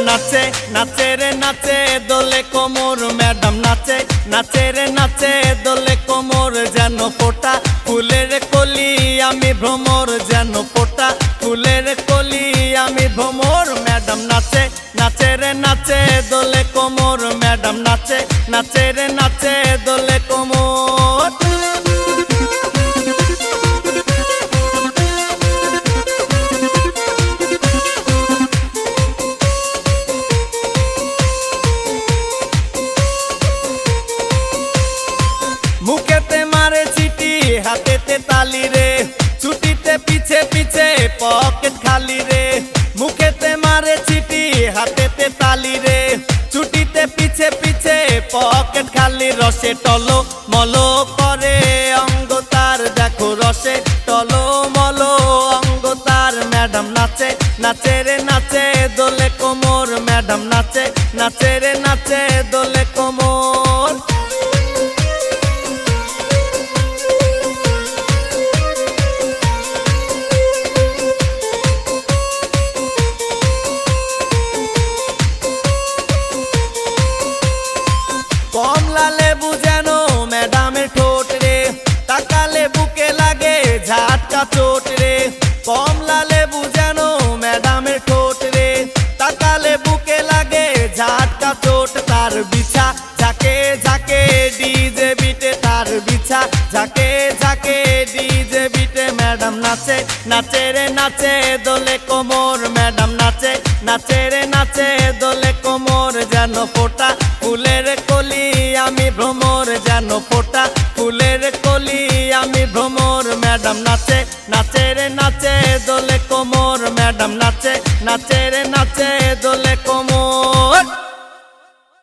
নাচে নাচে রে নাচে দোলে কোমর ম্যাডাম নাচে নাচে রে নাচে দোলে কোমর যেন ফোটা ফুলের কলি আমি ভ্রমর যেন ফোটা ফুলের কলি আমি ভ্রমর ম্যাডাম নাচে নাচে রে নাচে দোলে কোমর ম্যাডাম নাচে নাচে রে নাচে দোলে কোমর মুখেতে মারে চিঠি হাতেতে তালি রে ছুটিতে পিছে পিছে পকেট খালি রে মুখেতে মারে চিঠি হাতেতে তালি রে ছুটিতে পিছে পিছে পকেট খালি রসে টলো মলো করে অঙ্গ তার দেখো রসে টলো মলো অঙ্গ তার ম্যাডাম নাচে নাচে রে নাচে দোলে কোমর ম্যাডাম নাচে নাচে রে নাচে দোলে কোমর কমলা লেবু যেন ম্যাডামের ঠোঁট রে তাকালে বুকে লাগে ঝাটকা চোট রে কমলা লেবু যেন ম্যাডামের ঠোঁট রে তাকালে বুকে লাগে ঝাটকা চোট তার বিছা ঝাঁকে ঝাঁকে ডিজে বিটে তার বিছা ঝাঁকে ঝাঁকে ডিজে বিটে ম্যাডাম নাচে নাচে রে নাচে দোলে কোমর ম্যাডাম নাচে নাচে রে নাচে দোলে কোমর যেন ফোটা ফুলের কলি আমি ভ্রমর যেন ফোটা ফুলের কলি আমি ভ্রমর ম্যাডাম নাচে নাচে রে নাচে দোলে কোমর ম্যাডাম নাচে নাচে রে নাচে দোলে কোমর